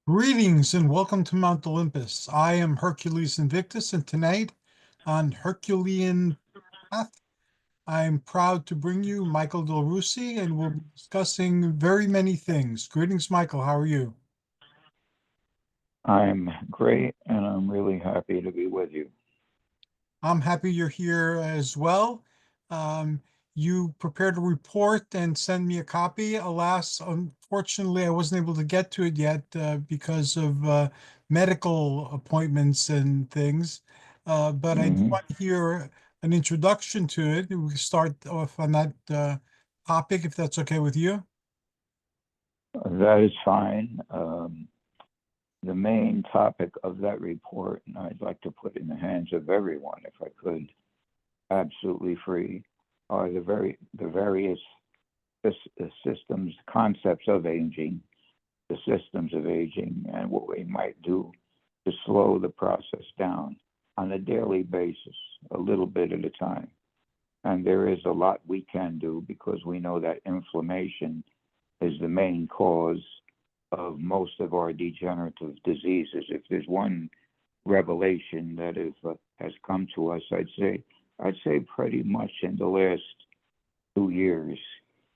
Greetings and welcome to Mount Olympus. I am Hercules Invictus, and tonight on Herculean Path, I am proud to bring you Michael Del Russi, and we'll be discussing very many things. Greetings, Michael. How are you? I'm great, and I'm really happy to be with you. I'm happy you're here as well. Um, you prepared a report and sent me a copy. Alas, unfortunately, I wasn't able to get to it yet because of medical appointments and things. But I do hmm want to hear an introduction to it. We can start off on that topic, if that's okay with you. That is fine. The main topic of that report, and I'd like to put in the hands of everyone, if I could, absolutely free, are the various systems, concepts of aging, the systems of aging, and what we might do to slow the process down on a daily basis, a little bit at a time. And there is a lot we can do because we know that inflammation is the main cause of most of our degenerative diseases. If there's one revelation that has come to us, I'd say pretty much in the last 2 years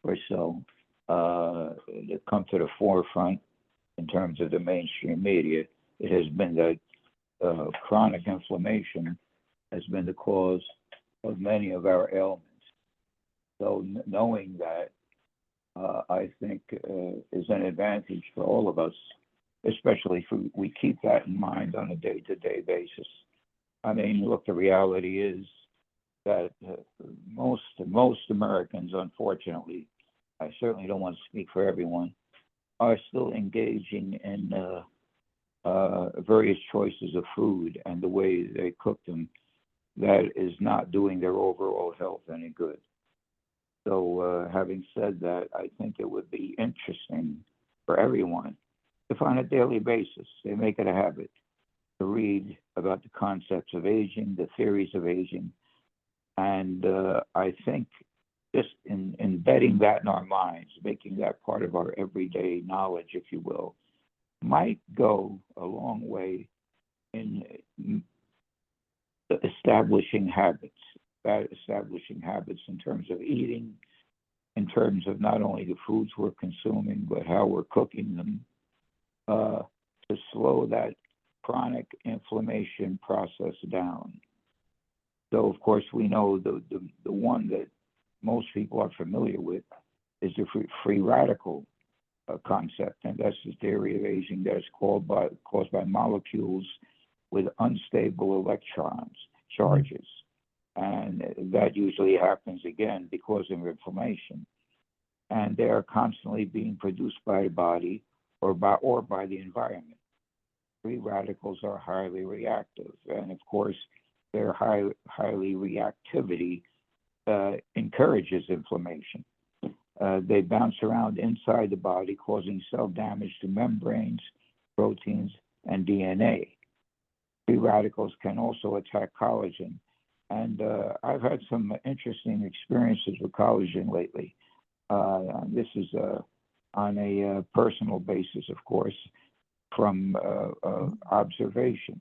or so, that come to the forefront in terms of the mainstream media, it has been that chronic inflammation has been the cause of many of our ailments. So knowing that, I think, is an advantage for all of us, especially if we keep that in mind on a day-to-day basis. I mean, look, the reality is that most Americans, unfortunately, I certainly don't want to speak for everyone, are still engaging in various choices of food and the way they cook them that is not doing their overall health any good. So, having said that, I think it would be interesting for everyone if, on a daily basis, they make it a habit to read about the concepts of aging, the theories of aging, and I think just in embedding that in our minds, making that part of our everyday knowledge, if you will, might go a long way in establishing habits in terms of eating, in terms of not only the foods we're consuming, but how we're cooking them, to slow that chronic inflammation process down. So, of course, we know the one that most people are familiar with is the free radical concept, and that's the theory of aging that is caused by molecules with unstable electrons charges, and that usually happens again because of inflammation, and they are constantly being produced by the body or by the environment. Free radicals are highly reactive, and of course, their highly reactivity encourages inflammation. They bounce around inside the body, causing cell damage to membranes, proteins, and DNA. Free radicals can also attack collagen. And I've had some interesting experiences with collagen lately. This is on a personal basis, of course, from observation.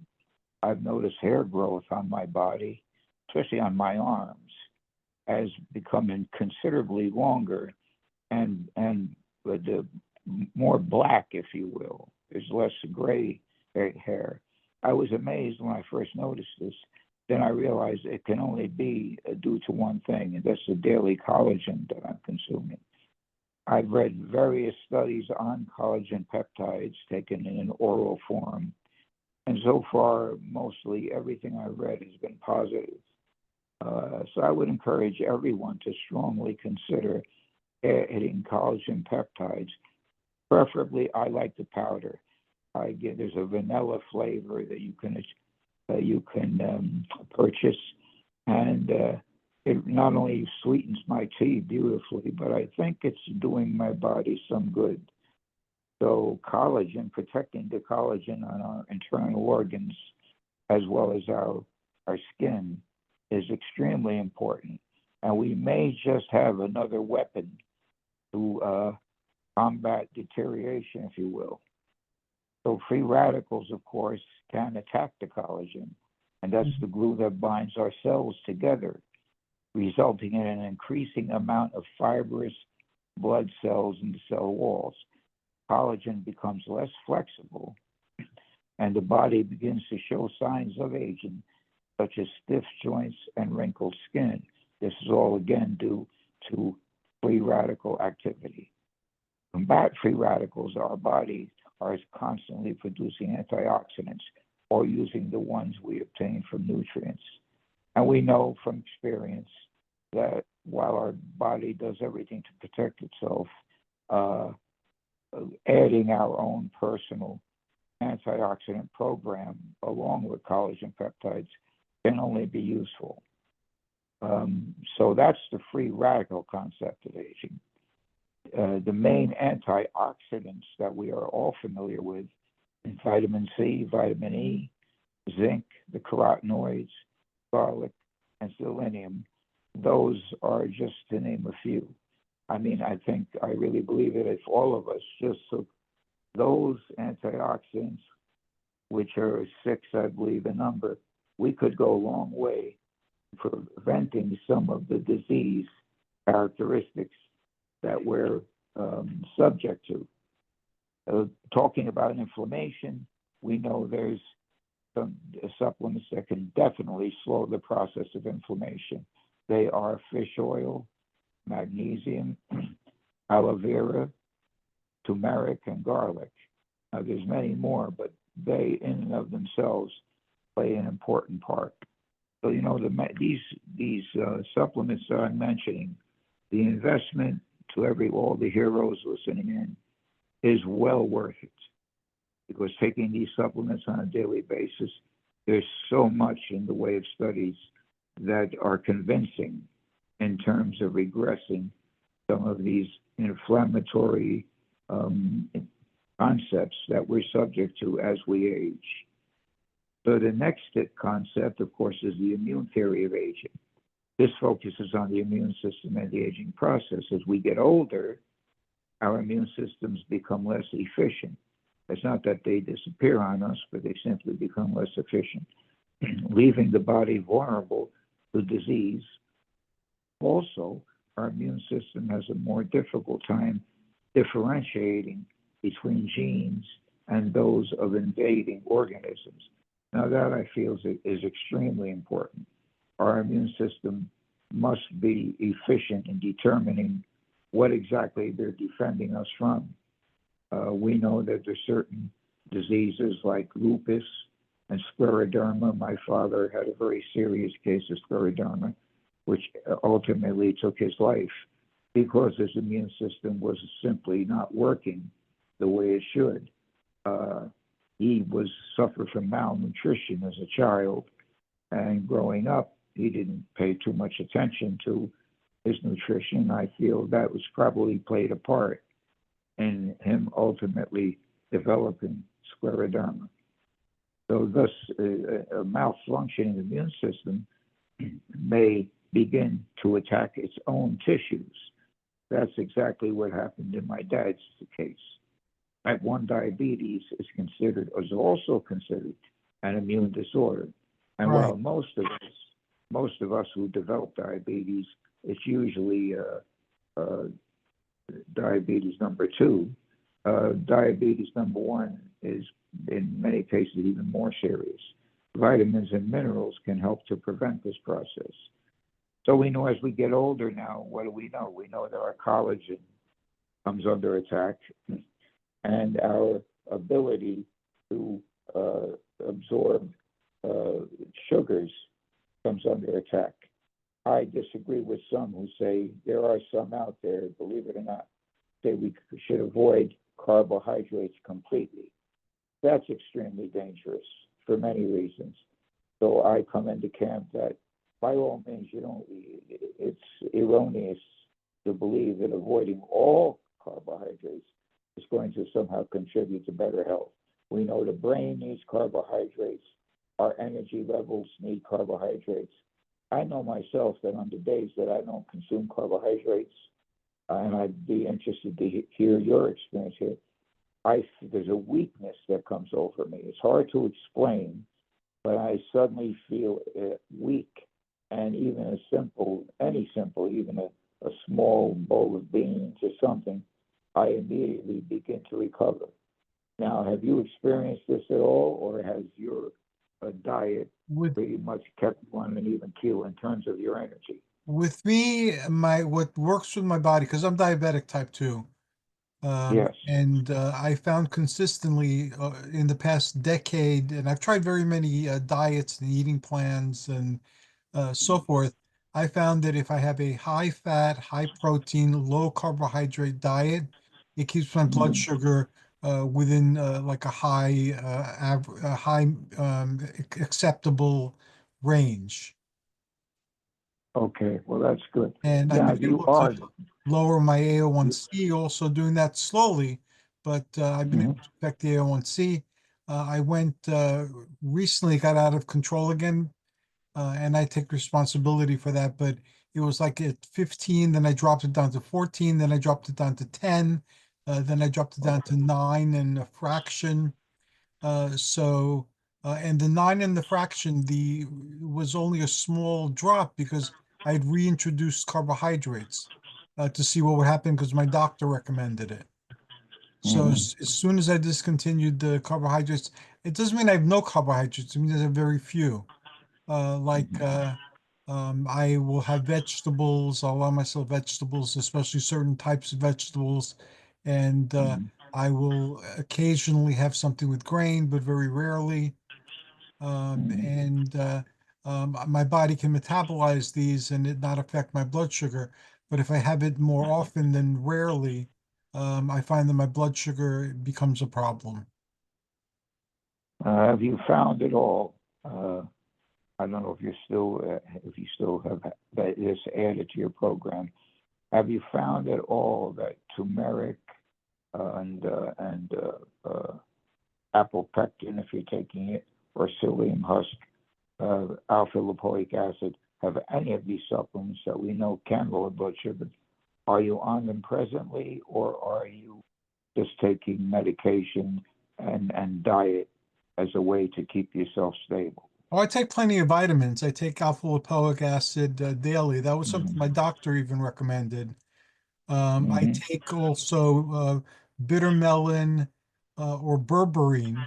I've noticed hair growth on my body, especially on my arms, has become considerably longer and the more black, if you will. There's less gray hair. I was amazed when I first noticed this. Then I realized it can only be due to one thing, and that's the daily collagen that I'm consuming. I've read various studies on collagen peptides taken in an oral form, and so far, mostly everything I've read has been positive. So I would encourage everyone to strongly consider adding collagen peptides. Preferably, I like the powder. There's a vanilla flavor that you can purchase, and it not only sweetens my tea beautifully, but I think it's doing my body some good. So collagen, protecting the collagen on our internal organs as well as our skin is extremely important. And we may just have another weapon to combat deterioration, if you will. So free radicals, of course, can attack the collagen, and that's the glue that binds our cells together, resulting in an increasing amount of fibrous blood cells in the cell walls. Collagen becomes less flexible, and the body begins to show signs of aging, such as stiff joints and wrinkled skin. This is all again due to free radical activity. To combat free radicals, our bodies are constantly producing antioxidants or using the ones we obtain from nutrients. And we know from experience that while our body does everything to protect itself, adding our own personal antioxidant program along with collagen peptides can only be useful. So that's the free radical concept of aging. The main antioxidants that we are all familiar with, vitamin C, vitamin E, zinc, the carotenoids, garlic, and selenium, those are just to name a few. I mean, I really believe that if all of us just took those antioxidants, which are 6, I believe, the number, we could go a long way preventing some of the disease characteristics that we're subject to. Talking about inflammation, we know there's some supplements that can definitely slow the process of inflammation. They are fish oil, magnesium, aloe vera, turmeric, and garlic. Now, there's many more, but they in and of themselves play an important part. So, you know, these supplements that I'm mentioning, the investment to all the heroes listening in is well worth it, because taking these supplements on a daily basis, there's so much in the way of studies that are convincing in terms of regressing some of these inflammatory concepts that we're subject to as we age. So the next concept, of course, is the immune theory of aging. This focuses on the immune system and the aging process. As we get older, our immune systems become less efficient. It's not that they disappear on us, but they simply become less efficient, leaving the body vulnerable to disease. Also, our immune system has a more difficult time differentiating between genes and those of invading organisms. Now, that I feel is extremely important. Our immune system must be efficient in determining what exactly they're defending us from. We know that there's certain diseases like lupus and scleroderma. My father had a very serious case of scleroderma, which ultimately took his life because his immune system was simply not working the way it should. He suffered from malnutrition as a child, and growing up, he didn't pay too much attention to his nutrition. I feel that was probably played a part in him ultimately developing scleroderma. So thus, a malfunctioning immune system may begin to attack its own tissues. That's exactly what happened in my dad's case. Type 1 diabetes is also considered an immune disorder. And Right. while most of us who develop diabetes, it's usually diabetes number 2. Diabetes number 1 is in many cases even more serious. Vitamins and minerals can help to prevent this process. So we know as we get older now, what do we know? We know that our collagen comes under attack, and our ability to absorb sugars comes under attack. I disagree with some who say there are some out there, believe it or not, say we should avoid carbohydrates completely. That's extremely dangerous for many reasons. So I come into camp that by all means, it's erroneous to believe that avoiding all carbohydrates is going to somehow contribute to better health. We know the brain needs carbohydrates. Our energy levels need carbohydrates. I know myself that on the days that I don't consume carbohydrates, and I'd be interested to hear your experience here, there's a weakness that comes over me. It's hard to explain, but I suddenly feel weak, and even any simple, even a small bowl of beans or something, I immediately begin to recover. Now, have you experienced this at all, or has your diet With pretty much kept one an even keel in terms of your energy? with me, my what works with my body, because I'm diabetic type 2. Yes. And I found consistently in the past decade, and I've tried very many diets and eating plans and so forth. I found that if I have a high fat, high protein, low carbohydrate diet, it keeps my blood Mhm. sugar within like a high acceptable range. Okay, well, that's good. And I've Now, been you able to are. lower my AO1C, also doing that slowly, but I've been able Mhm. to affect the AO1C. I went recently, got out of control again, and I take responsibility for that. But it was like at 15, then I dropped it down to 14, then I dropped it down to 10, then I dropped it down to 9 and a fraction. So, and the 9 and the fraction, the was only a small drop because I had reintroduced carbohydrates to see what would happen because my doctor recommended it. So Mhm. as soon as I discontinued the carbohydrates, it doesn't mean I have no carbohydrates. It means I have very few. Like I will have vegetables. I'll allow myself vegetables, especially certain types of vegetables, and Mhm. I will occasionally have something with grain, but very rarely. Mhm. And My body can metabolize these and it not affect my blood sugar. But if I have it more often than rarely, I find that my blood sugar becomes a problem. Have you found it all? I don't know if you still have this added to your program. Have you found at all that turmeric and apple pectin, if you're taking it, or psyllium husk, alpha lipoic acid, have any of these supplements that we know can lower blood sugar? Are you on them presently, or are you just taking medication and diet as a way to keep yourself stable? Oh, I take plenty of vitamins. I take alpha lipoic acid daily. That was something my Mm-hmm. doctor even recommended. I Mm-hmm. take also bitter melon or berberine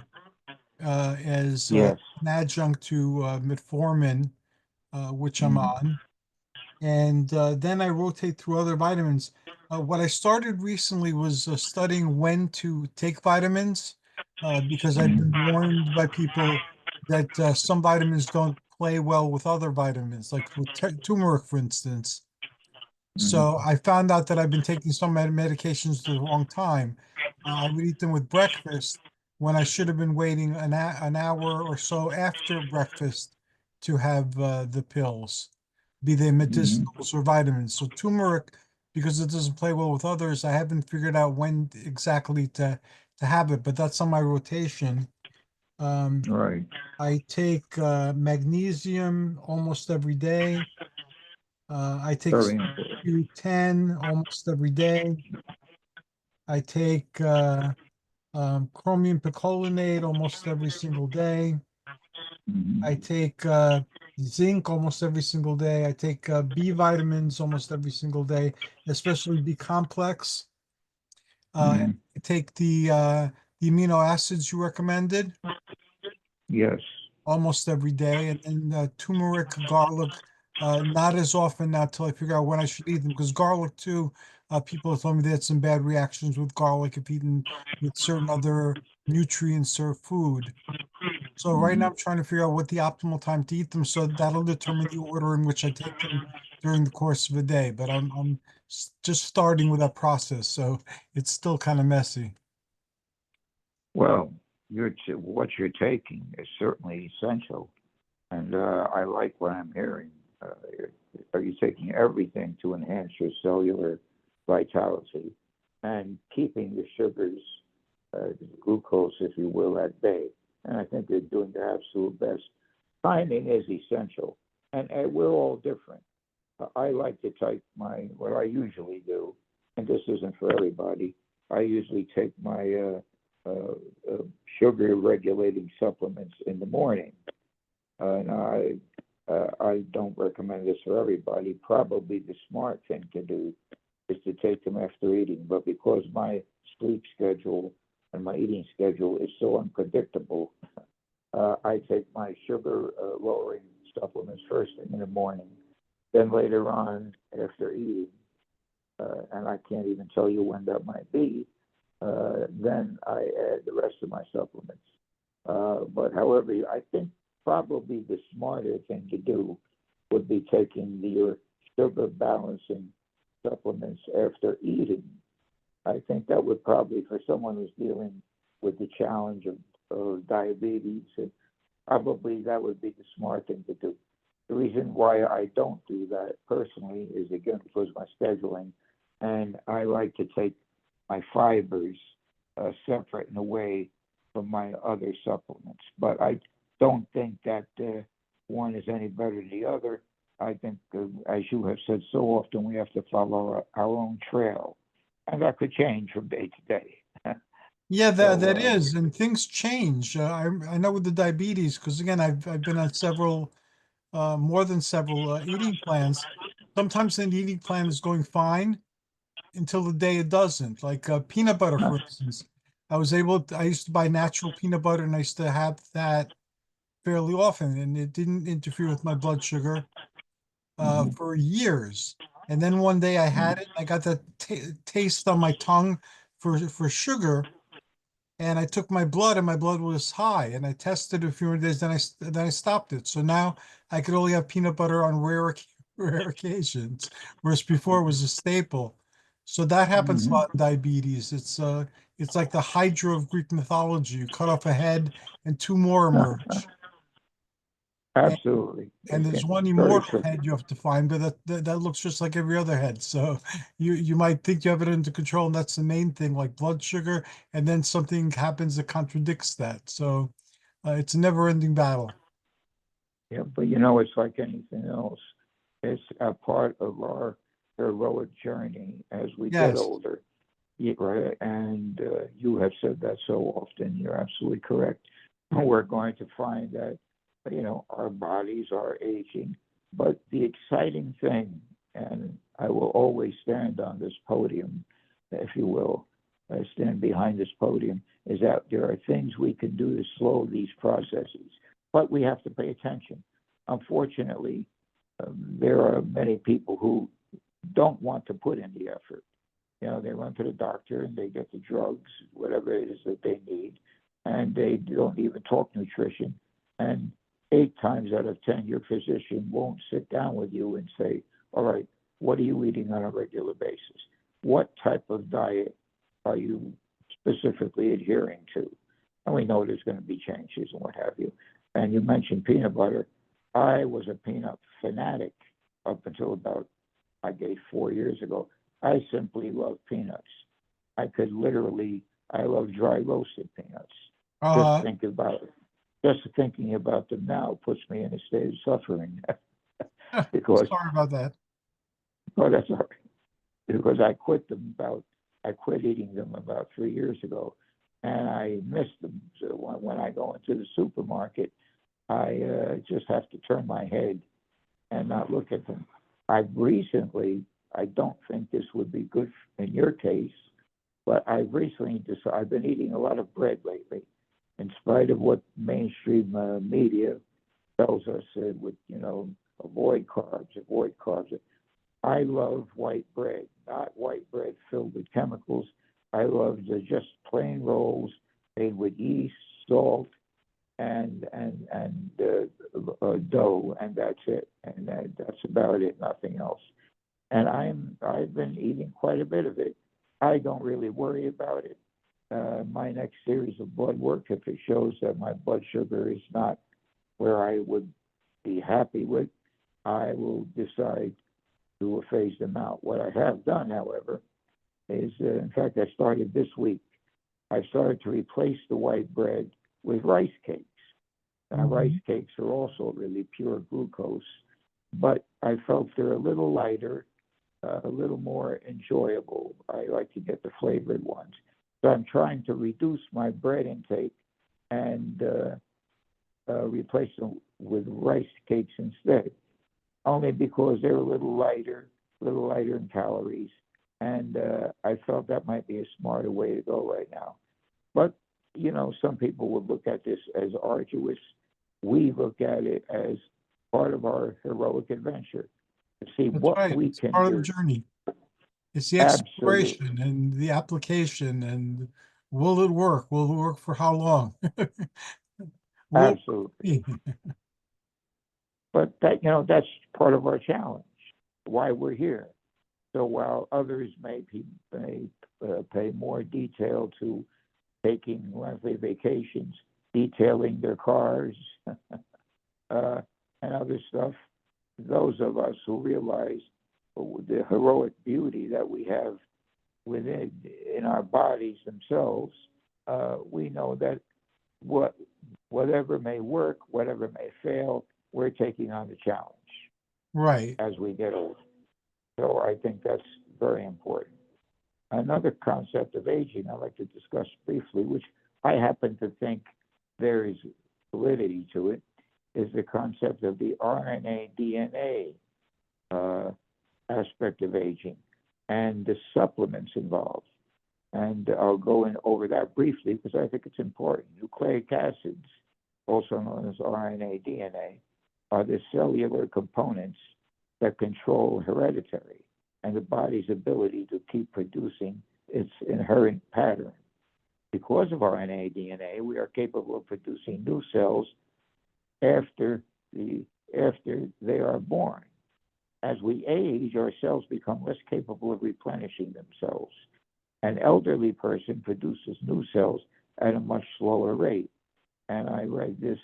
as Yes. an adjunct to metformin, which I'm Mm-hmm. on. And then I rotate through other vitamins. What I started recently was studying when to take vitamins because I've been Mm-hmm. warned by people that some vitamins don't play well with other vitamins, like with turmeric, for instance. So Mm-hmm. I found out that I've been taking some medications at the wrong time. I would eat them with breakfast when I should have been waiting an hour or so after breakfast to have the pills, be they Mm-hmm. medicinals or vitamins. So turmeric, because it doesn't play well with others, I haven't figured out when exactly to have it, but that's on my rotation. Um, Right. I take magnesium almost every day. I take Very important. Q10 almost every day. I take chromium picolinate almost every single day. I Mm-hmm. take zinc almost every single day. I take B vitamins almost every single day, especially B complex. Mm-hmm. I take the amino acids you recommended Yes. almost every day, and then turmeric, garlic, not as often now till I figure out when I should eat them. Because garlic too, people have told me they had some bad reactions with garlic if eaten with certain other nutrients or food. So right now Mm-hmm. I'm trying to figure out what the optimal time to eat them, so that'll determine the order in which I take them during the course of a day. But I'm just starting with that process, so it's still kind of messy. Well, what you're taking is certainly essential, and I like what I'm hearing. Are you taking everything to enhance your cellular vitality and keeping the sugars, glucose, if you will, at bay? And I think you're doing the absolute best. Timing is essential, and we're all different. I like to take what I usually do, and this isn't for everybody. I usually take my sugar regulating supplements in the morning. And I don't recommend this for everybody. Probably the smart thing to do is to take them after eating. But because my sleep schedule and my eating schedule is so unpredictable, I take my sugar lowering supplements first thing in the morning. Then later on, after eating, and I can't even tell you when that might be, then I add the rest of my supplements. But however, I think probably the smarter thing to do would be taking your sugar balancing supplements after eating. I think that would probably, for someone who's dealing with the challenge of diabetes, probably that would be the smart thing to do. The reason why I don't do that personally is, again, because of my scheduling, and I like to take my fibers separate and away from my other supplements. But I don't think that one is any better than the other. I think, as you have said so often, we have to follow our own trail, and that could change from day to day. Yeah, So, that is, and things change. I know with the diabetes, because again, I've been on several, more than several eating plans. Sometimes an eating plan is going fine until the day it doesn't. Like peanut butter, for instance. I used to buy natural peanut butter, and I used to have that fairly often, and it didn't interfere with my blood sugar mhm, for years. And then one day I had it, I got that taste on my tongue for sugar, and I took my blood, and my blood was high, and I tested it a few more days, then I stopped it. So now I could only have peanut butter on rare occasions, whereas before it was a staple. So that happens a mhm. lot in diabetes. It's like the Hydra of Greek mythology. You cut off a head and two more emerge. And, Absolutely. and there's one Very immortal simple. head you have to find, but that looks just like every other head. So you might think you have it under control, and that's the main thing, like blood sugar, and then something happens that contradicts that. So it's a never-ending battle. Yeah, but you know, it's like anything else. It's a part of our heroic journey as we get Yes. older. Yeah, right. And you have said that so often. You're absolutely correct. We're going to find that, our bodies are aging. But the exciting thing, and I will always stand on this podium, if you will, stand behind this podium, is that there are things we can do to slow these processes, but we have to pay attention. Unfortunately, there are many people who don't want to put in the effort. They run to the doctor and they get the drugs, whatever it is that they need, and they don't even talk nutrition. And 8 times out of 10, your physician won't sit down with you and say, all right, what are you eating on a regular basis? What type of diet are you specifically adhering to? And we know there's going to be changes and what have you. And you mentioned peanut butter. I was a peanut fanatic up until about, I guess, 4 years ago. I simply love peanuts. I love dry roasted peanuts. Just Uh, think about it. Just thinking about them now puts me in a state of suffering because, sorry about that. oh, that's all right. Because I quit eating them about 3 years ago, and I miss them. So when I go into the supermarket, I just have to turn my head and not look at them. I don't think this would be good in your case, but I've recently decided, I've been eating a lot of bread lately, in spite of what mainstream media tells us avoid carbs, avoid carbs. I love white bread, not white bread filled with chemicals. I love the just plain rolls made with yeast, salt, and dough, and that's it. And that's about it, nothing else. And I've been eating quite a bit of it. I don't really worry about it. My next series of blood work, if it shows that my blood sugar is not where I would be happy with, I will decide to phase them out. What I have done, however, is, in fact, I started this week. I started to replace the white bread with rice cakes. Now, rice Mhm. cakes are also really pure glucose, but I felt they're a little lighter, a little more enjoyable. I like to get the flavored ones. So I'm trying to reduce my bread intake and replace them with rice cakes instead, only because they're a little lighter in calories. And I felt that might be a smarter way to go right now. But, you know, some people would look at this as arduous. We look at it as part of our heroic adventure to see That's what right. we It's can part of the do. journey. It's the Absolutely. exploration and the application and will it work? Will it work for how long? Will Absolutely. it be? But that, you know, that's part of our challenge, why we're here. So while others may pay more detail to taking lengthy vacations, detailing their cars, and other stuff, those of us who realize the heroic beauty that we have within in our bodies themselves, we know that whatever may work, whatever may fail, we're taking on the challenge Right. as we get older. So I think that's very important. Another concept of aging I'd like to discuss briefly, which I happen to think there is validity to it, is the concept of the RNA DNA aspect of aging and the supplements involved. And I'll go in over that briefly because I think it's important. Nucleic acids, also known as RNA DNA, are the cellular components that control heredity and the body's ability to keep producing its inherent pattern. Because of RNA DNA, we are capable of producing new cells after they are born. As we age, our cells become less capable of replenishing themselves. An elderly person produces new cells at a much slower rate. And I read this,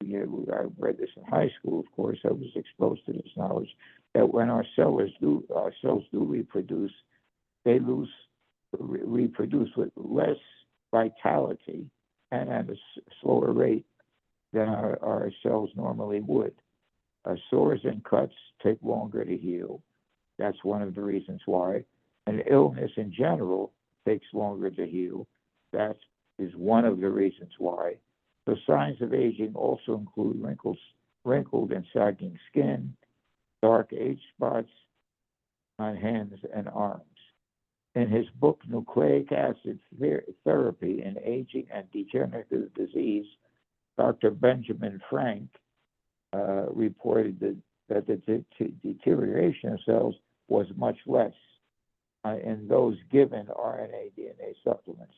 I read this in high school, of course. I was exposed to this knowledge that when our cells do reproduce, they reproduce with less vitality and at a slower rate than our cells normally would. Sores and cuts take longer to heal. That's one of the reasons why. And illness in general takes longer to heal. That is one of the reasons why. The signs of aging also include wrinkled and sagging skin, dark age spots on hands and arms. In his book, Nucleic Acid Therapy in Aging and Degenerative Disease, Dr. Benjamin Frank reported that the deterioration of cells was much less in those given RNA DNA supplements.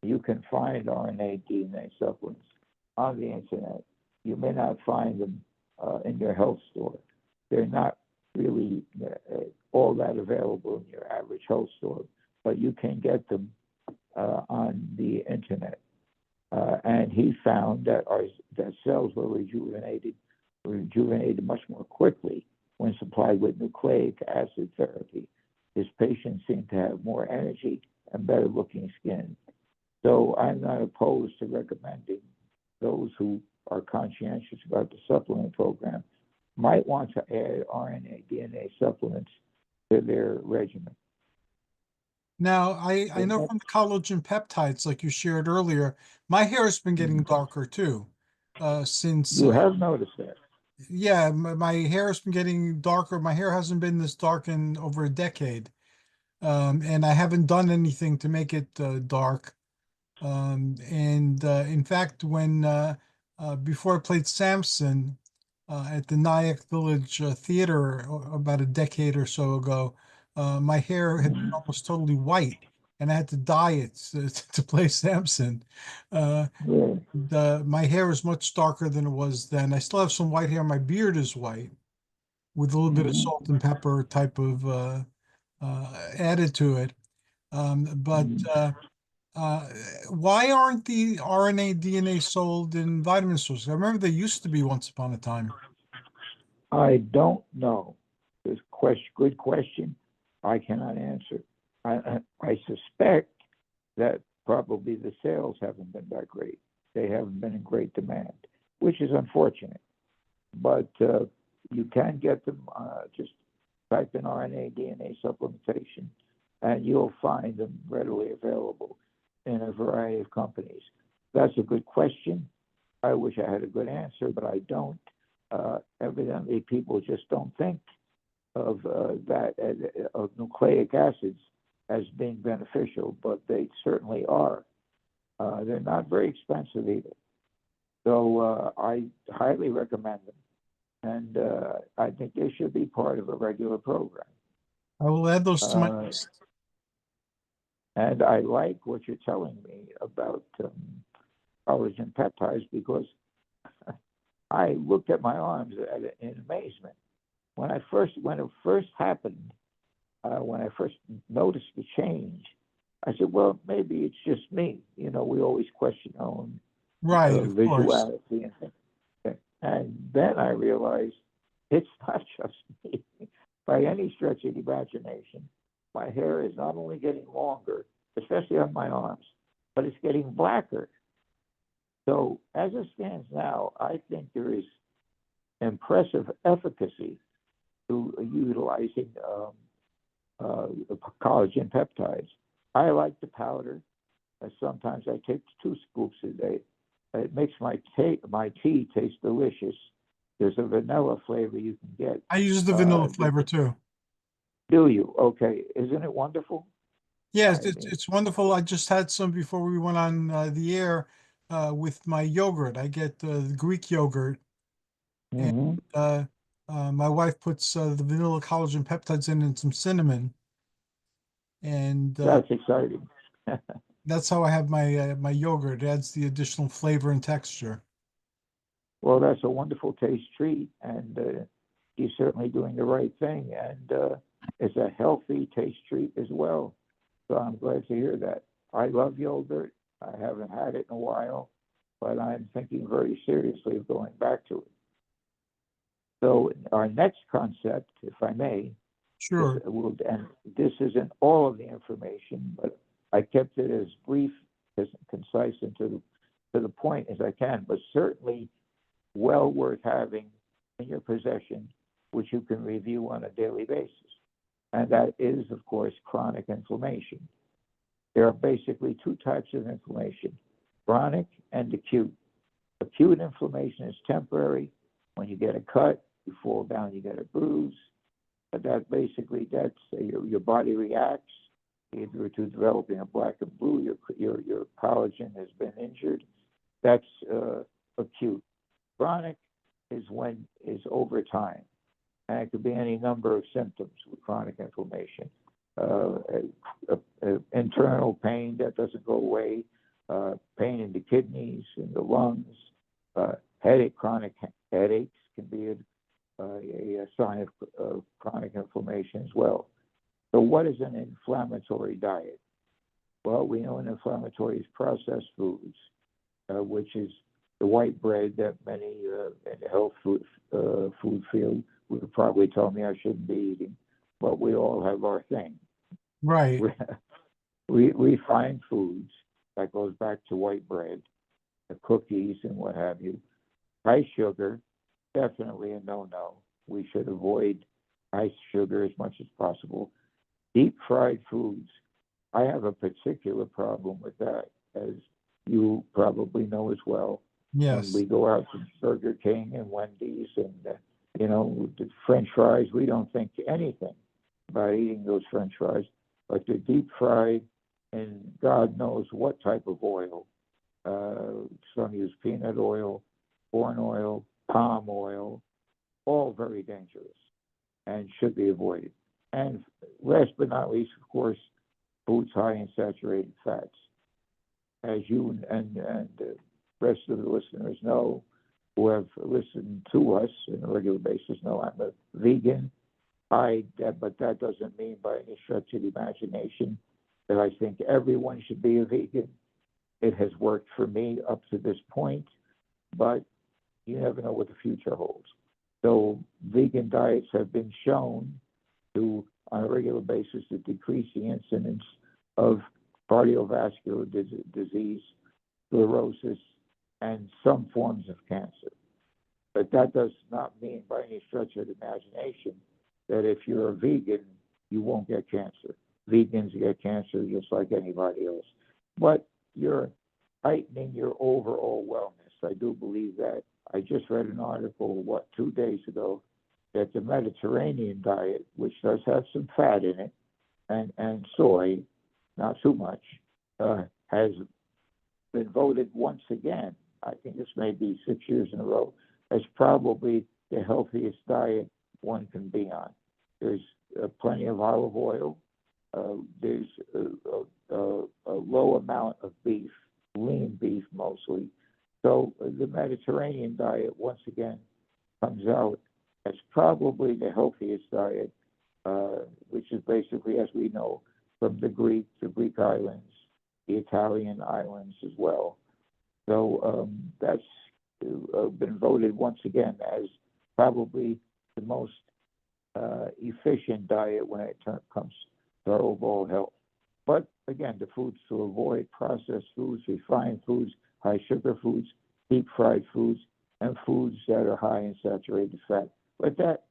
You can find RNA DNA supplements on the internet. You may not find them in your health store. They're not really all that available in your average health store, but you can get them on the internet. And he found that that cells were rejuvenated much more quickly when supplied with nucleic acid therapy. His patients seemed to have more energy and better looking skin. So I'm not opposed to recommending those who are conscientious about the supplement program might want to add RNA DNA supplements to their regimen. Now, I know from the collagen peptides, like you shared earlier, my hair has been getting darker too. Since You have noticed that. Yeah, my hair has been getting darker. My hair hasn't been this dark in over a decade. And I haven't done anything to make it dark. And in fact, when before I played Samson at the Nyack Village Theater about a decade or so ago, my hair had been almost totally white, and I had to dye it to play Samson. Yeah. My hair is much darker than it was then. I still have some white hair. My beard is white with a little bit of Mhm. salt and pepper type of added to it. But Mhm. uh, why aren't the RNA DNA sold in vitamin stores? I remember they used to be once upon a time. I don't know. This good question. I cannot answer. I suspect that probably the sales haven't been that great. They haven't been in great demand, which is unfortunate. But you can get them. Just type in RNA DNA supplementation, and you'll find them readily available in a variety of companies? That's a good question. I wish I had a good answer, but I don't. Evidently, people just don't think of of nucleic acids as being beneficial, but they certainly are. They're not very expensive either. So I highly recommend them. And I think they should be part of a regular program. I will add those to my list. And I like what you're telling me about collagen peptides, because I looked at my arms in amazement. When it first happened, when I first noticed the change, I said, well, maybe it's just me. You know, we always question our own Right, of course. visuality and things. And then I realized it's not just me. By any stretch of the imagination, my hair is not only getting longer, especially on my arms, but it's getting blacker. So as it stands now, I think there is impressive efficacy to utilizing collagen peptides. I like the powder. Sometimes I take 2 scoops a day. It makes my tea taste delicious. There's a vanilla flavor you can get. I use the vanilla flavor too. Do you? Okay. Isn't it wonderful? Yes, it's wonderful. I just had some before we went on the air with my yogurt. I get the Greek yogurt, and my wife puts the vanilla collagen peptides in and some cinnamon, and That's exciting. that's how I have my yogurt. It adds the additional flavor and texture. Well, that's a wonderful taste treat, and you're certainly doing the right thing, and it's a healthy taste treat as well. So I'm glad to hear that. I love yogurt. I haven't had it in a while, but I'm thinking very seriously of going back to it. So our next concept, if I may, Sure. and this isn't all of the information, but I kept it as brief, as concise, and to the point as I can, but certainly well worth having in your possession, which you can review on a daily basis. And that is, of course, chronic inflammation. There are basically 2 types of inflammation, chronic and acute. Acute inflammation is temporary. When you get a cut, you fall down, you get a bruise. But that's your body reacts either to developing a black and blue, your collagen has been injured. That's acute. Chronic is over time. And it could be any number of symptoms with chronic inflammation. Internal pain that doesn't go away, pain in the kidneys, in the lungs, headache. Chronic headaches can be a sign of chronic inflammation as well. So what is an inflammatory diet? Well, we know an inflammatory is processed foods, which is the white bread that many in the health food field would probably tell me I shouldn't be eating, but we all have our thing. Right. We find foods that goes back to white bread, the cookies and what have you. High sugar, definitely a no-no. We should avoid high sugar as much as possible. Deep fried foods, I have a particular problem with that, as you probably know as well. Yes. When we go out to Burger King and Wendy's and the French fries, we don't think anything about eating those French fries, but they're deep fried in God knows what type of oil. Some use peanut oil, corn oil, palm oil, all very dangerous and should be avoided. And last but not least, of course, foods high in saturated fats. As you and the rest of the listeners know, who have listened to us on a regular basis, know I'm a vegan. But that doesn't mean by any stretch of the imagination that I think everyone should be a vegan. It has worked for me up to this point, but you never know what the future holds. So vegan diets have been shown to, on a regular basis, to decrease the incidence of cardiovascular disease, sclerosis, and some forms of cancer. But that does not mean by any stretch of the imagination that if you're a vegan, you won't get cancer. Vegans get cancer just like anybody else. But you're heightening your overall wellness. I do believe that. I just read an article, 2 days ago, that the Mediterranean diet, which does have some fat in it, and soy, not too much, has been voted once again, I think this may be 6 years in a row, as probably the healthiest diet one can be on. There's plenty of olive oil. There's a low amount of beef, lean beef mostly. So the Mediterranean diet, once again, comes out as probably the healthiest diet, which is basically, as we know, from the Greek islands, the Italian islands as well. So that's been voted once again as probably the most efficient diet when it comes to our overall health. But again, the foods to avoid: processed foods, refined foods, high sugar foods, deep fried foods, and foods that are high in saturated fat. But that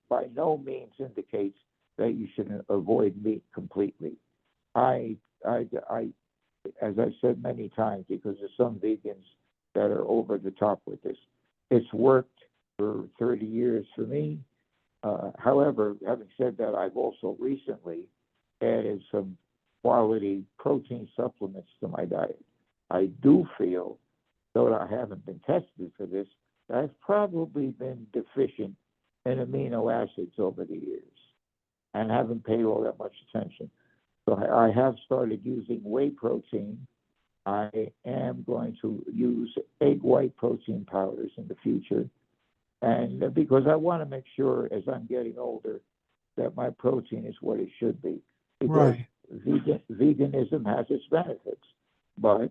by no means indicates that you should avoid meat completely. I, as I've said many times, because there's some vegans that are over the top with this. It's worked for 30 years for me. However, having said that, I've also recently added some quality protein supplements to my diet. I do feel, though I haven't been tested for this, that I've probably been deficient in amino acids over the years and haven't paid all that much attention. So I have started using whey protein. I am going to use egg white protein powders in the future. And because I want to make sure, as I'm getting older, that my protein is what it should be. Because Right. veganism has its benefits. But,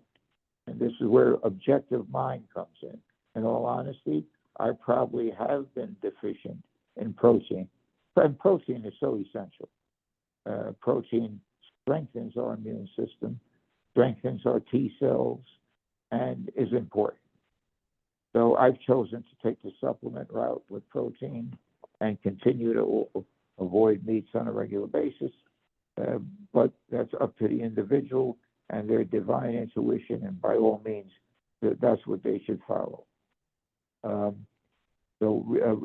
and this is where objective mind comes in all honesty, I probably have been deficient in protein. And protein is so essential. Protein strengthens our immune system, strengthens our T cells, and is important. So I've chosen to take the supplement route with protein and continue to avoid meats on a regular basis. But that's up to the individual and their divine intuition, and by all means, that's what they should follow. And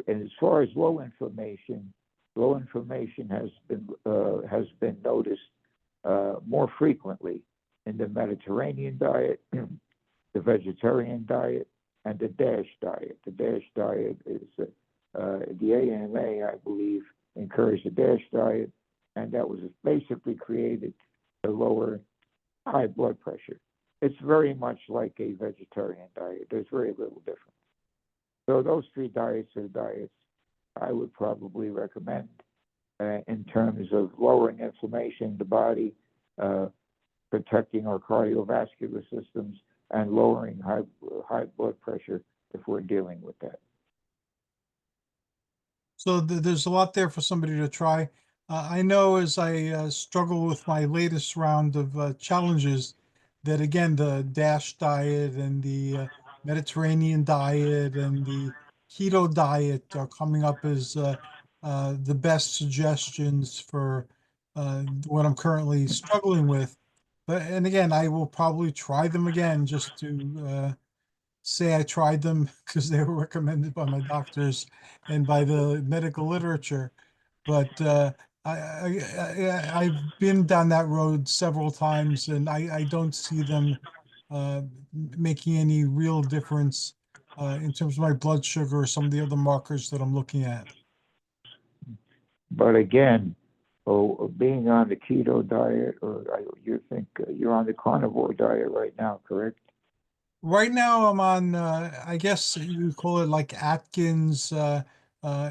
as far as low inflammation has been noticed more frequently in the Mediterranean diet, the vegetarian diet, and the DASH diet. The DASH diet is the AMA, I believe, encouraged the DASH diet, and that was basically created to lower high blood pressure. It's very much like a vegetarian diet. There's very little difference. So those three diets are diets I would probably recommend in terms of lowering inflammation in the body, protecting our cardiovascular systems, and lowering high blood pressure if we're dealing with that. So there's a lot there for somebody to try. I know as I struggle with my latest round of challenges, that again, the DASH diet and the Mediterranean diet and the keto diet are coming up as the best suggestions for what I'm currently struggling with. And again, I will probably try them again just to say I tried them because they were recommended by my doctors and by the medical literature. But I've been down that road several times, and I don't see them making any real difference in terms of my blood sugar or some of the other markers that I'm looking at. But again, being on the keto diet, or you think you're on the carnivore diet right now, correct? Right now, I'm on, I guess you call it like Atkins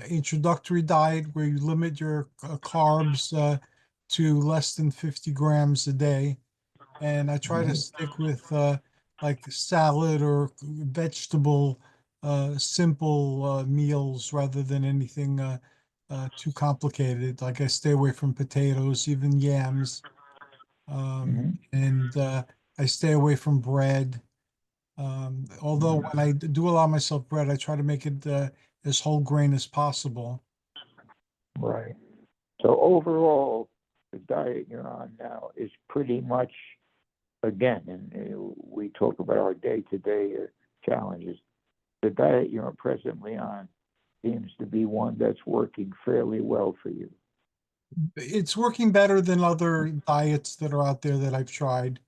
introductory diet, where you limit your carbs to less than 50 grams a day. And I try to stick with like salad or vegetable, simple meals rather than anything too complicated. Like I stay away from potatoes, even yams, and I stay away from bread. Although when I do allow myself bread, I try to make it as whole grain as possible. Right. So overall, the diet you're on now is pretty much again, and we talk about our day-to-day challenges. The diet you're presently on seems to be one that's working fairly well for you. It's working better than other diets that are out there that I've tried.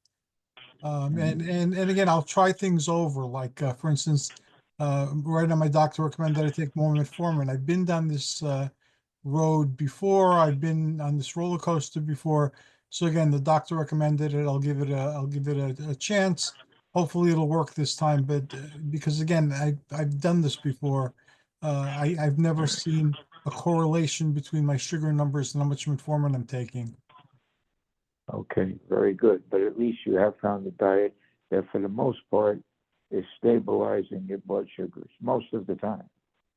And again, I'll try things over. Like for instance, right now my doctor recommended I take more metformin. I've been down this road before. I've been on this roller coaster before. So again, the doctor recommended it. I'll give it a chance. Hopefully it'll work this time. But because again, I've done this before. I've never seen a correlation between my sugar numbers and how much metformin I'm taking. Okay, very good. But at least you have found a diet that, for the most part, is stabilizing your blood sugars most of the time.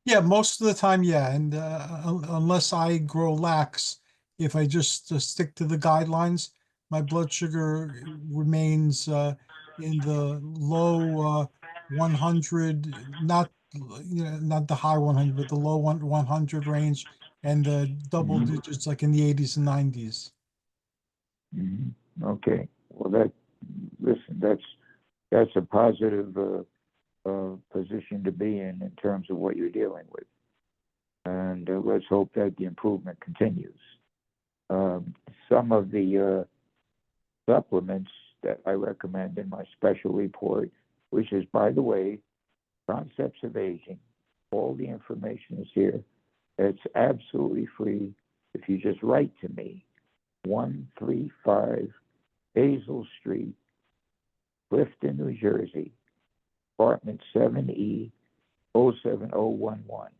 Yeah, most of the time, yeah. And unless I grow lax, if I just stick to the guidelines, my blood sugar remains in the low 100, not not the high 100, but the low 100 range, and the double Hmm. digits like in the 80s and 90s. Hmm. Okay. Well, listen, that's a positive position to be in terms of what you're dealing with, and let's hope that the improvement continues. Some of the supplements that I recommend in my special report, which is, by the way, Concepts of Aging. All the information is here. It's absolutely free. If you just write to me, 135 Hazel Street, Clifton, New Jersey, apartment 7E, 07011.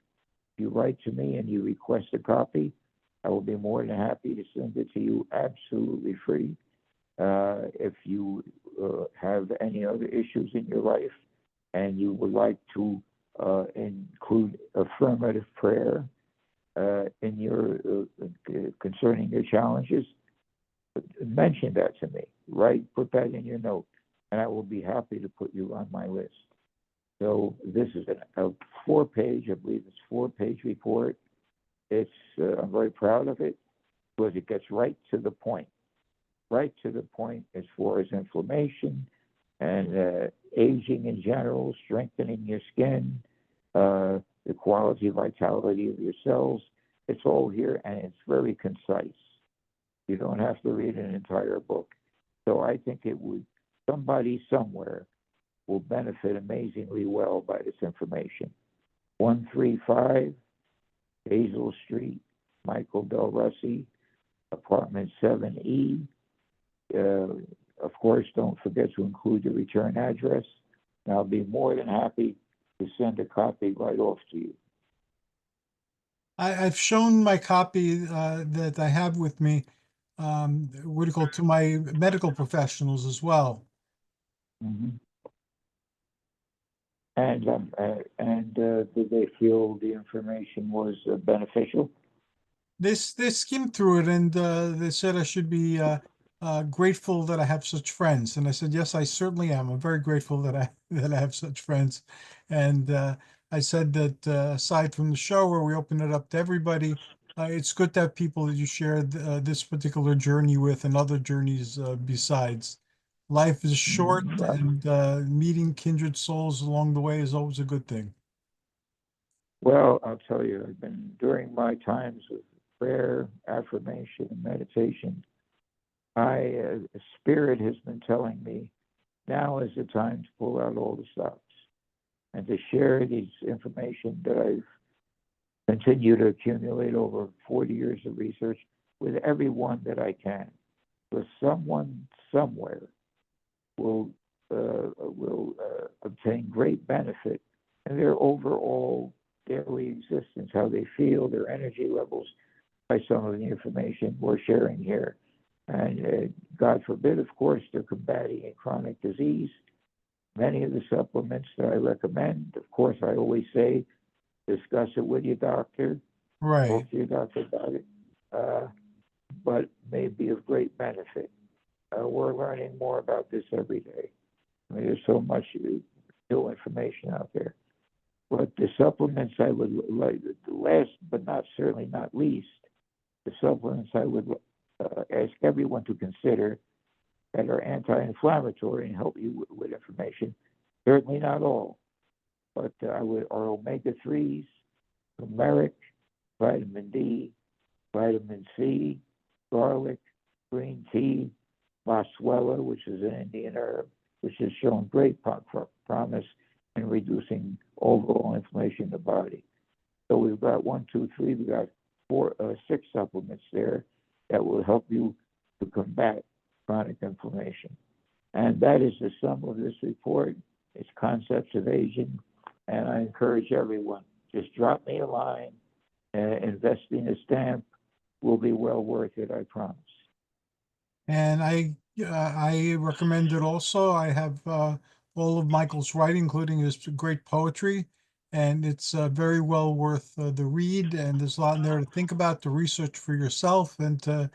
If you write to me and you request a copy, I will be more than happy to send it to you absolutely free. If you have any other issues in your life and you would like to include affirmative prayer in your concerning your challenges, mention that to me. Right? Put that in your note, and I will be happy to put you on my list. So this is a 4-page, I believe it's 4-page report. It's I'm very proud of it because it gets right to the point as far as inflammation and aging in general, strengthening your skin, the quality, vitality of your cells. It's all here, and it's very concise. You don't have to read an entire book. So I think somebody somewhere will benefit amazingly well by this information. 135 Hazel Street, Michael Del Russi, apartment 7E. Of course, don't forget to include your return address. And I'll be more than happy to send a copy right off to you. I've shown my copy that I have with me, what do you call it, to my medical professionals as well. Mm-hmm. And did they feel the information was beneficial? They skimmed through it and they said I should be grateful that I have such friends. And I said, yes, I certainly am. I'm very grateful that I that I have such friends. And I said that aside from the show where we open it up to everybody, it's good to have people that you share this particular journey with and other journeys besides. Life is short, Well, and meeting kindred souls along the way is always a good thing. well, I'll tell you, I've been during my times of prayer, affirmation, and meditation. Spirit has been telling me now is the time to pull out all the stops and to share these information that I've continued to accumulate over 40 years of research with everyone that I can. So someone somewhere will obtain great benefit in their overall daily existence, how they feel, their energy levels, by some of the information we're sharing here. And God forbid, of course, they're combating a chronic disease. Many of the supplements that I recommend, of course, I always say, discuss it with your doctor, Right. talk to your doctor about it, but may be of great benefit. We're learning more about this every day. I mean, there's so much new information out there. But the supplements I would like, last but not certainly not least, the supplements I would ask everyone to consider that are anti-inflammatory and help you with inflammation. Certainly not all, but I would, or omega-3s, turmeric, vitamin D, vitamin C, garlic, green tea, boswellia, which is an Indian herb, which has shown great promise in reducing overall inflammation in the body. So we've got 1, 2, 3, we've got 6 supplements there that will help you to combat chronic inflammation. And that is the sum of this report. It's Concepts of Aging. And I encourage everyone, just drop me a line. Investing a stamp will be well worth it, I promise. And I recommend it also. I have all of Michael's writing, including his great poetry, and it's very well worth the read. And there's a lot in there to think about, to research for yourself, and to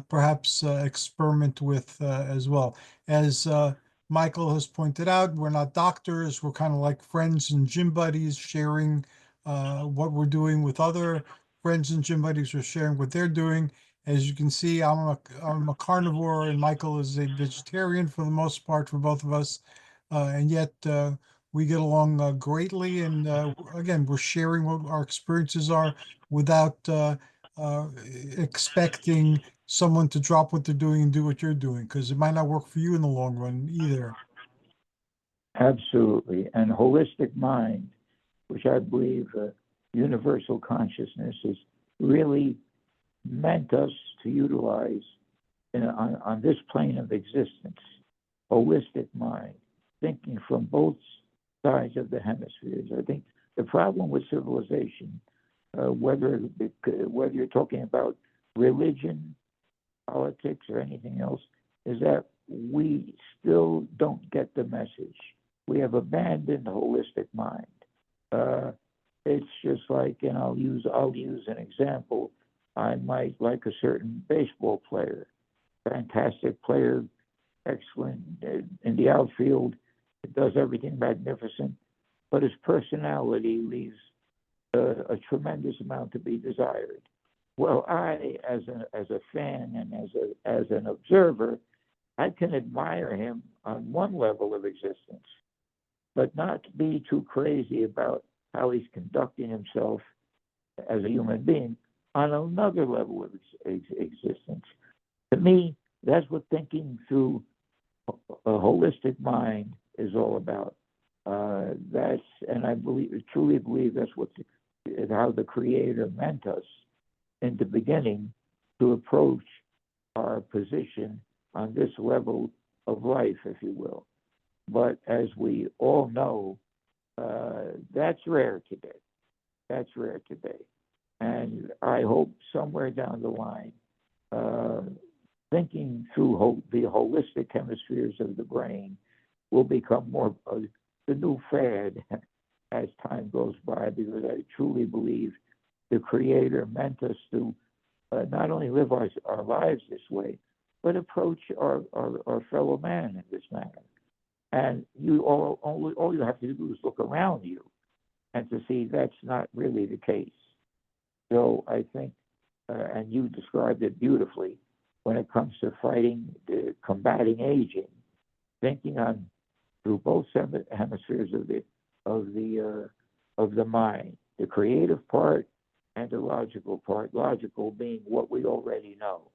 perhaps experiment with as well. As Michael has pointed out, we're not doctors. We're kind of like friends and gym buddies, sharing what we're doing with other friends and gym buddies who are sharing what they're doing. As you can see, I'm a carnivore, and Michael is a vegetarian for the most part for both of us. And yet we get along greatly. And again, we're sharing what our experiences are without expecting someone to drop what they're doing and do what you're doing, because it might not work for you in the long run either. Absolutely. And holistic mind, which I believe universal consciousness is really meant us to utilize on this plane of existence. Holistic mind, thinking from both sides of the hemispheres. I think the problem with civilization, whether you're talking about religion, politics, or anything else, is that we still don't get the message. We have abandoned the holistic mind. It's just like, and I'll use an example. I might like a certain baseball player, fantastic player, excellent in the outfield, does everything magnificent, but his personality leaves a tremendous amount to be desired. Well, I, as a fan and as an observer, I can admire him on one level of existence, but not be too crazy about how he's conducting himself as a human being on another level of existence. To me, that's what thinking through a holistic mind is all about. And I truly believe that's how the Creator meant us in the beginning to approach our position on this level of life, if you will. But as we all know, that's rare today. That's rare today. And I hope somewhere down the line, thinking through the holistic hemispheres of the brain will become more the new fad as time goes by, because I truly believe the Creator meant us to not only live our lives this way, but approach our fellow man in this manner. And all you have to do is look around you and to see that's not really the case. So I think, and you described it beautifully, when it comes to combating aging, thinking through both hemispheres of the mind, the creative part and the logical part. Logical being what we already know.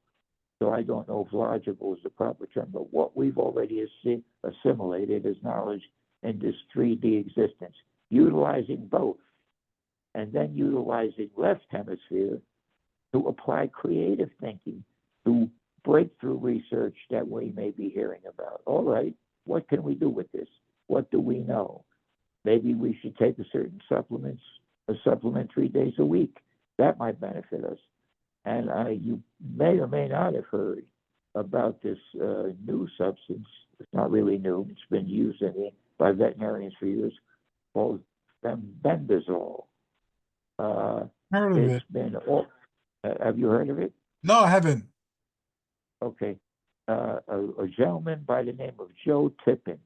So I don't know if logical is the proper term, but what we've already assimilated as knowledge in this 3D existence, utilizing both, and then utilizing left hemisphere to apply creative thinking to breakthrough research that we may be hearing about. All right, what can we do with this? What do we know? Maybe we should take a supplement 3 days a week. That might benefit us. And you may or may not have heard about this new substance. It's not really new. It's been used by veterinarians for years, called bendazole. Heard of it? Have you heard of it? No, I haven't. Okay. A gentleman by the name of Joe Tippins,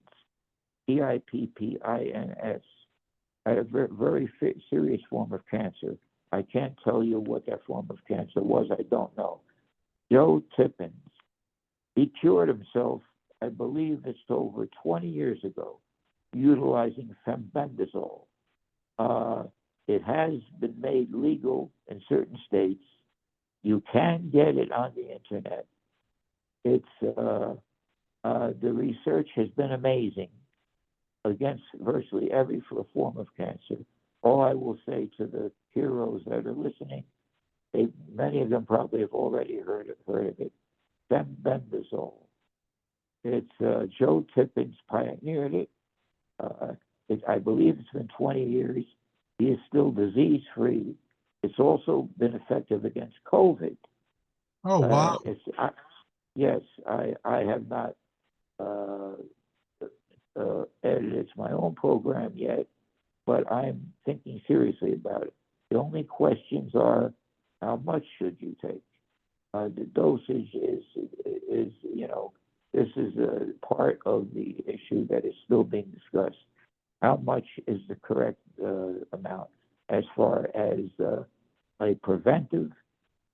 Tippins, had a very serious form of cancer. I can't tell you what that form of cancer was. I don't know. Joe Tippins, he cured himself I believe it's over 20 years ago, utilizing fenbendazole. It has been made legal in certain states. You can get it on the internet. It's the research has been amazing against virtually every form of cancer. All I will say to the heroes that are listening, many of them probably have already heard of it. Fenbendazole. It's Joe Tippins pioneered it. I believe it's been 20 years. He is still disease-free. It's also been effective against COVID. Oh, wow. Yes, I have not edited my own program yet, but I'm thinking seriously about it. The only questions are, how much should you take? The dosage is this is a part of the issue that is still being discussed. How much is the correct amount as far as a preventive,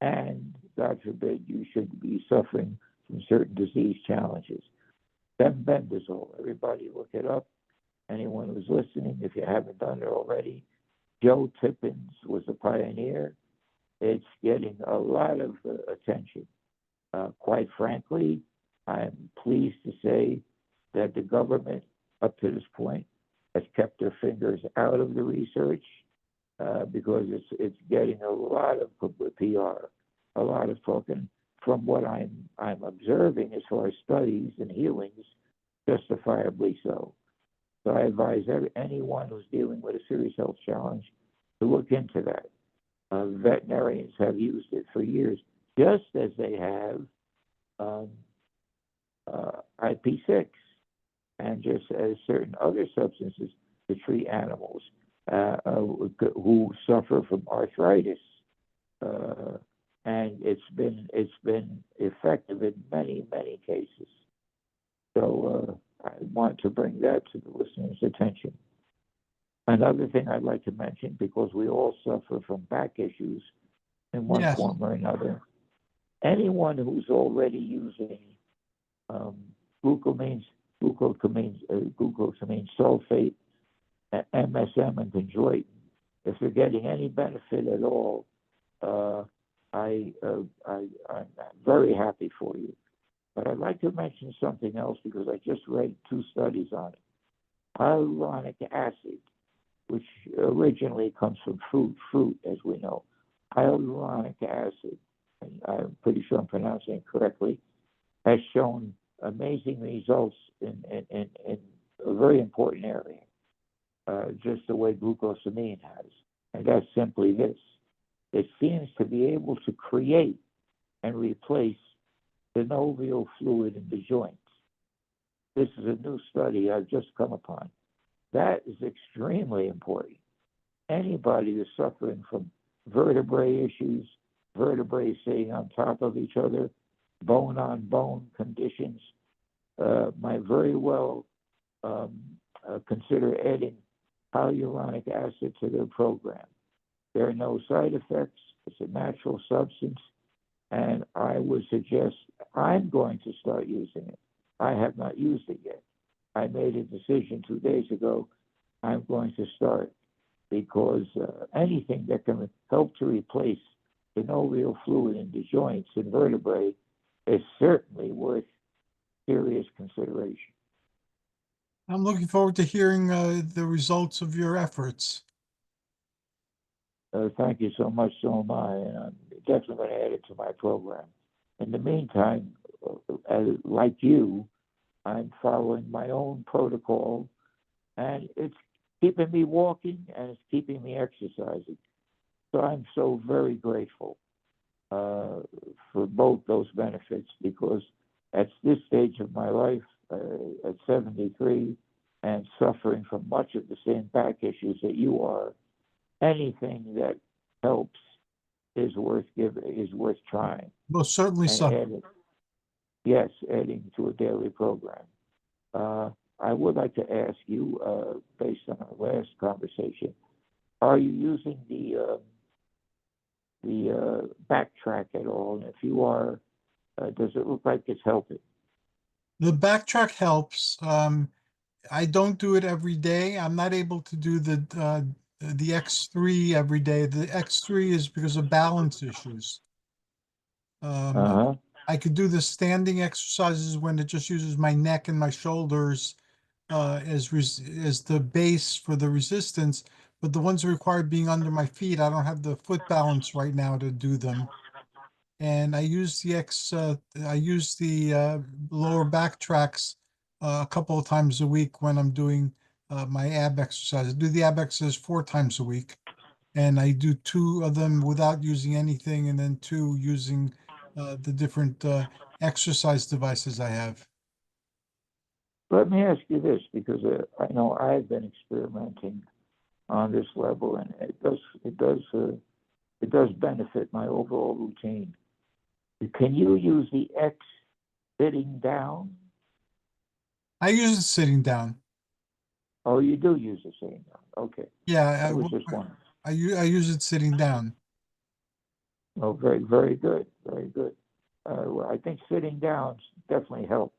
and God forbid you should be suffering from certain disease challenges. Fenbendazole, everybody look it up. Anyone who's listening, if you haven't done it already, Joe Tippins was a pioneer. It's getting a lot of attention. Quite frankly, I'm pleased to say that the government, up to this point, has kept their fingers out of the research because it's getting a lot of PR, a lot of talking. From what I'm observing as far as studies and healings, justifiably so. So I advise anyone who's dealing with a serious health challenge to look into that. Veterinarians have used it for years, just as they have IP6 and just as certain other substances to treat animals who suffer from arthritis. And it's been effective in many cases. So I want to bring that to the listeners' attention. Another thing I'd like to mention, because we all suffer from back issues in one Yes. form or another, anyone who's already using glucosamine sulfate, MSM, and chondroitin, if they're getting any benefit at all, I'm very happy for you. But I'd like to mention something else because I just read 2 studies on it. Hyaluronic acid, which originally comes from fruit, as we know. Hyaluronic acid, and I'm pretty sure I'm pronouncing it correctly, has shown amazing results in a very important area, just the way glucosamine has. And that's simply this. It seems to be able to create and replace synovial fluid in the joints. This is a new study I've just come upon. That is extremely important. Anybody who's suffering from vertebrae issues, vertebrae sitting on top of each other, bone-on-bone conditions, might very well consider adding hyaluronic acid to their program. There are no side effects. It's a natural substance. And I would suggest I'm going to start using it. I have not used it yet. I made a decision 2 days ago. I'm going to start because anything that can help to replace synovial fluid in the joints and vertebrae is certainly worth serious consideration. I'm looking forward to hearing the results of your efforts. Thank you so much, so am I, and I'm definitely going to add it to my program. In the meantime, like you, I'm following my own protocol, and it's keeping me walking and it's keeping me exercising. So I'm so very grateful for both those benefits because at this stage of my life, at 73, and suffering from much of the same back issues that you are, anything that helps is worth trying. Most certainly so. Adding to a daily program. I would like to ask you, based on our last conversation, are you using the backtrack at all? And if you are, does it look like it's helping? The backtrack helps. I don't do it every day. I'm not able to do the X3 every day. The X3 is because of balance issues. Um, Uh-huh. I could do the standing exercises when it just uses my neck and my shoulders as the base for the resistance, but the ones that require being under my feet, I don't have the foot balance right now to do them. And I use the lower back tracks a couple of times a week when I'm doing my ab exercise. I do the ab exercise 4 times a week, and I do two of them without using anything, and then two using the different exercise devices I have. Let me ask you this, because I know I've been experimenting on this level, and it does benefit my overall routine. Can you use the X sitting down? I use it sitting down. Oh, you do use it sitting down. Okay, Yeah, I was just wondering. I use it sitting down. Oh, very, very good, very good. Well, I think sitting down definitely helps.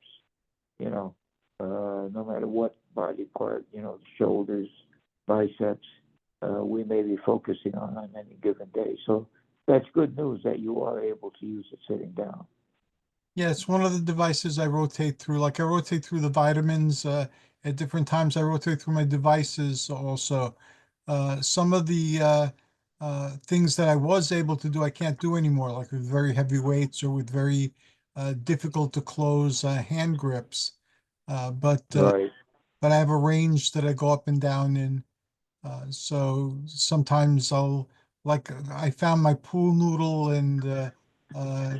You know, no matter what body part, shoulders, biceps, we may be focusing on any given day. So that's good news that you are able to use it sitting down. Yeah, it's one of the devices I rotate through. Like I rotate through the vitamins at different times. I rotate through my devices also. Some of the things that I was able to do, I can't do anymore, like with very heavy weights or with very difficult to close hand grips. Uh, but uh, Right. but I have a range that I go up and down in. So sometimes I found my pool noodle and uh,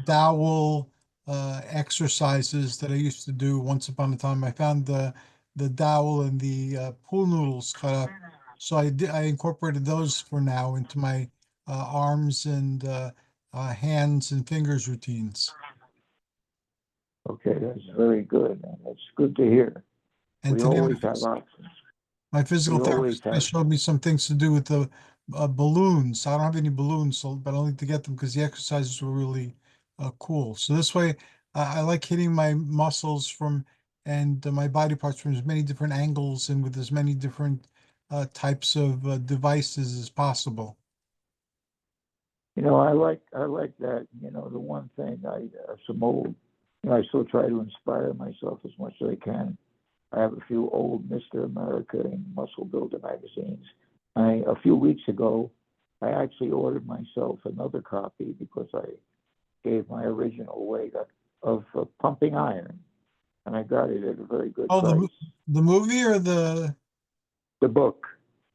dowel exercises that I used to do once upon a time. I found the dowel and the pool noodles cut up. So I incorporated those for now into my arms and hands and fingers routines. Okay, that's very good, and it's good to hear. And We today always have options. my physical We always therapist have. just showed me some things to do with the balloons. I don't have any balloons, but I need to get them because the exercises were really cool. So this way, I like hitting my muscles from and my body parts from as many different angles and with as many different types of devices as possible. I like that. The one thing some old. I still try to inspire myself as much as I can. I have a few old Mr. America and Muscle Builder magazines. A few weeks ago, I actually ordered myself another copy because I gave my original away of Pumping Iron, and I got it at a very good Oh, price. the movie or The book,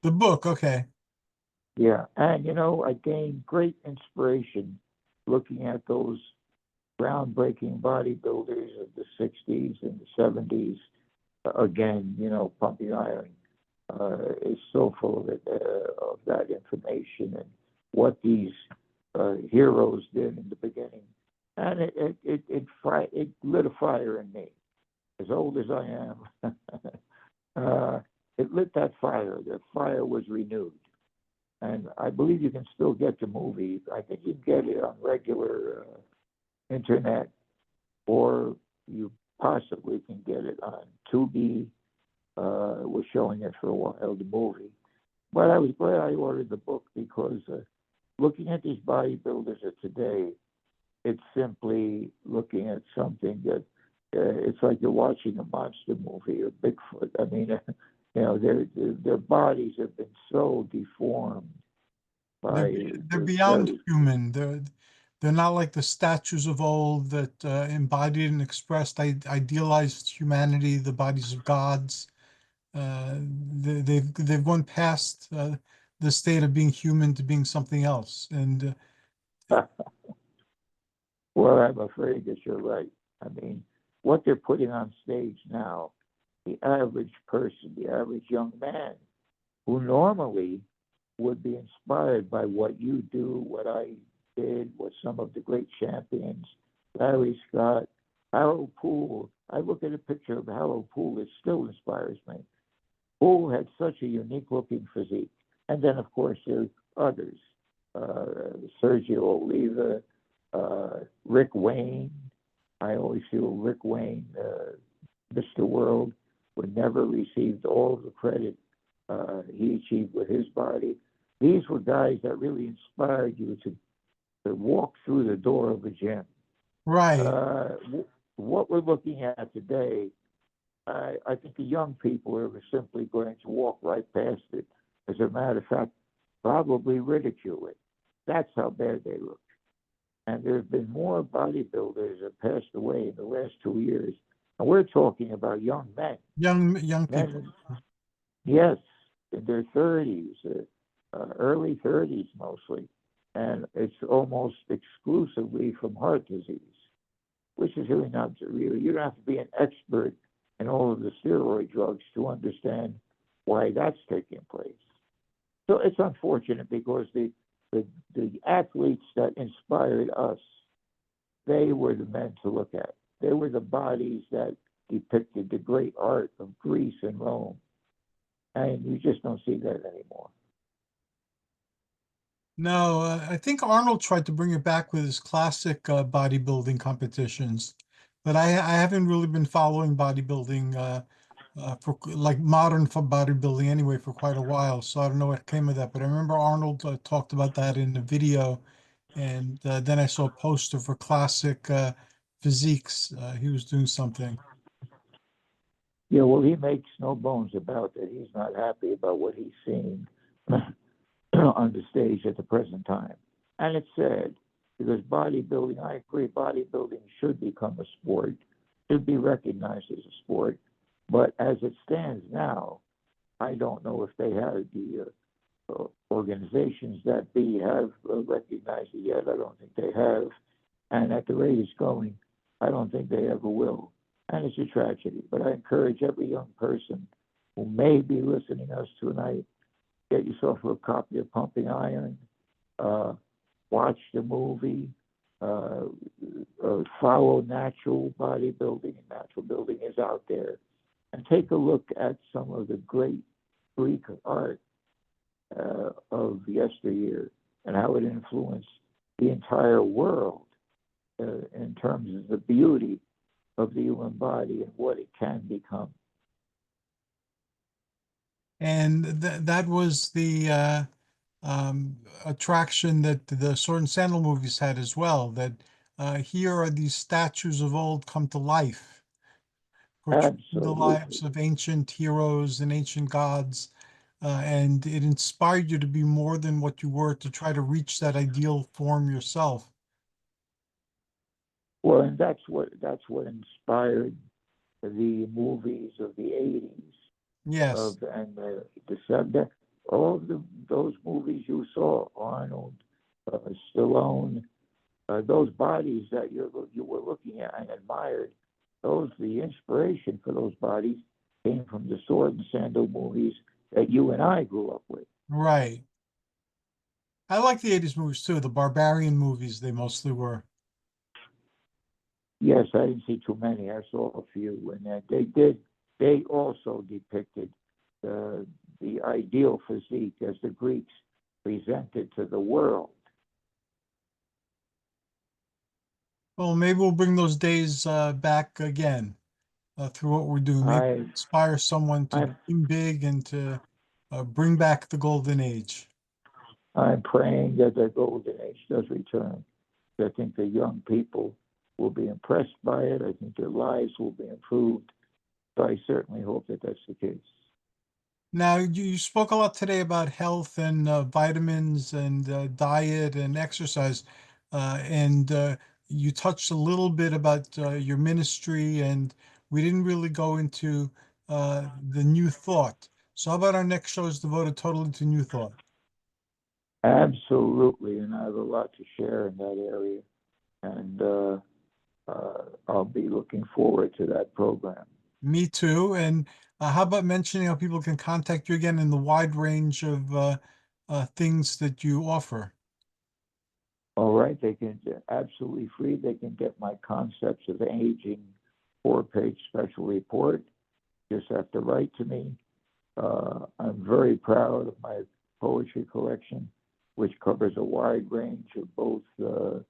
the book? Okay. yeah. And I gained great inspiration looking at those groundbreaking bodybuilders of the 60s and the 70s. Again, Pumping Iron is so full of that information and what these heroes did in the beginning. And it lit a fire in me. As old as I am, it lit that fire. The fire was renewed. And I believe you can still get the movie. I think you can get it on regular internet, or you possibly can get it on Tubi. Was showing it for a while, the movie. But I was glad I ordered the book because looking at these bodybuilders of today, it's simply looking at something that it's like you're watching a monster movie or Bigfoot. I mean, their bodies have been so deformed They're by they're this beyond very. human. They're not like the statues of old that embodied and expressed idealized humanity, the bodies of gods. They've gone past the state of being human to being something else. And Well, I'm afraid that you're right. I mean, what they're putting on stage now, the average person, the average young man, who normally would be inspired by what you do, what I did, what some of the great champions, Larry Scott, Harold Poole. I look at a picture of Harold Poole, it still inspires me. Poole had such a unique looking physique. And then, of course, there's others, Sergio Oliva, Rick Wayne. I always feel Rick Wayne, Mr. World, would never received all of the credit he achieved with his body. These were guys that really inspired you to walk through the door of a gym. Right. What we're looking at today, I think the young people are simply going to walk right past it. As a matter of fact, probably ridicule it. That's how bad they look. And there have been more bodybuilders that passed away in the last 2 years. And we're talking about young men. Young people. Men, yes, in their 30s, early 30s mostly. And it's almost exclusively from heart disease, which is really not really. You don't have to be an expert in all of the steroid drugs to understand why that's taking place. So it's unfortunate because the athletes that inspired us, they were the men to look at. They were the bodies that depicted the great art of Greece and Rome. And you just don't see that anymore. No, I think Arnold tried to bring it back with his classic bodybuilding competitions, but I haven't really been following bodybuilding for like modern for bodybuilding anyway for quite a while. So I don't know what came of that, but I remember Arnold talked about that in the video, and then I saw a poster for classic physiques. He was doing something. Yeah, well, he makes no bones about that. He's not happy about what he's seeing on the stage at the present time. And it's sad because bodybuilding, I agree, bodybuilding should become a sport, should be recognized as a sport. But as it stands now, I don't know if they have the organizations that be have recognized it yet. I don't think they have. And at the rate it's going, I don't think they ever will. And it's a tragedy. But I encourage every young person who may be listening to us tonight, get yourself a copy of Pumping Iron, watch the movie, follow natural bodybuilding, and natural building is out there, and take a look at some of the great Greek art of yesteryear and how it influenced the entire world in terms of the beauty of the human body and what it can become. And that was the attraction that the Sword and Sandal movies had as well, that here are these statues of old come to life, portraying the lives Absolutely. of ancient heroes and ancient gods. And it inspired you to be more than what you were, to try to reach that ideal form yourself. Well, and that's what inspired the movies of the '80s Yes, of and the subject. All of those movies you saw, Arnold, Stallone, those bodies that you were looking at and admired, the inspiration for those bodies came from the sword and sandal movies that you and I grew up with. right. I like the 80s movies too, the barbarian movies, they mostly were. Yes, I didn't see too many. I saw a few, and they did. They also depicted the ideal physique as the Greeks presented to the world. Well, maybe we'll bring those days back again through what we're doing. Maybe I, inspire someone to I'm, dream big and to bring back the golden age. I'm praying that the golden age does return. I think the young people will be impressed by it. I think their lives will be improved. So I certainly hope that that's the case. Now, you spoke a lot today about health and vitamins and diet and exercise, and you touched a little bit about your ministry, and we didn't really go into the new thought. So, how about our next show is devoted totally to new thought? Absolutely, and I have a lot to share in that area, and I'll be looking forward to that program. Me too. And how about mentioning how people can contact you again in the wide range of things that you offer? All right, they can absolutely free. They can get my concepts of aging 4-page special report. Just have to write to me. I'm very proud of my poetry collection, which covers a wide range of both the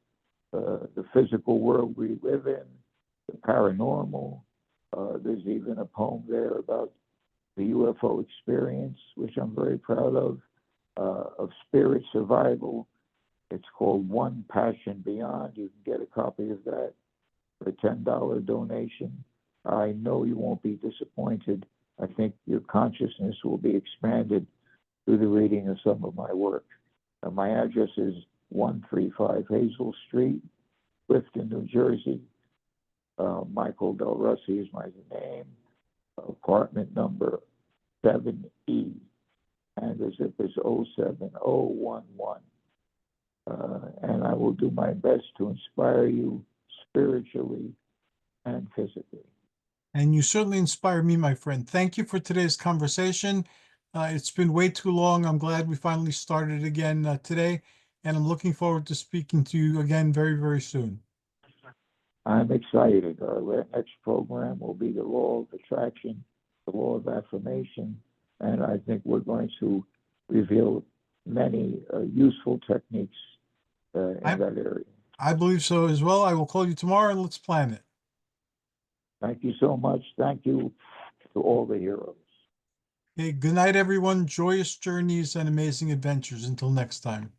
physical world we live in, the paranormal. There's even a poem there about the UFO experience, which I'm very proud of spirit survival. It's called One Passion Beyond. You can get a copy of that for a $10 donation. I know you won't be disappointed. I think your consciousness will be expanded through the reading of some of my work. My address is 135 Hazel Street, Clifton, New Jersey. Michael Del Russi is my name. Apartment number 7E, and the zip is 07011. And I will do my best to inspire you spiritually and physically. And you certainly inspire me, my friend. Thank you for today's conversation. It's been way too long. I'm glad we finally started again today, and I'm looking forward to speaking to you again very, very soon. I'm excited. Our next program will be the law of attraction, the law of affirmation, and I think we're going to reveal many useful techniques in that area. I believe so as well. I will call you tomorrow and let's plan it. Thank you so much. Thank you to all the heroes. Okay, good night, everyone. Joyous journeys and amazing adventures. Until next time.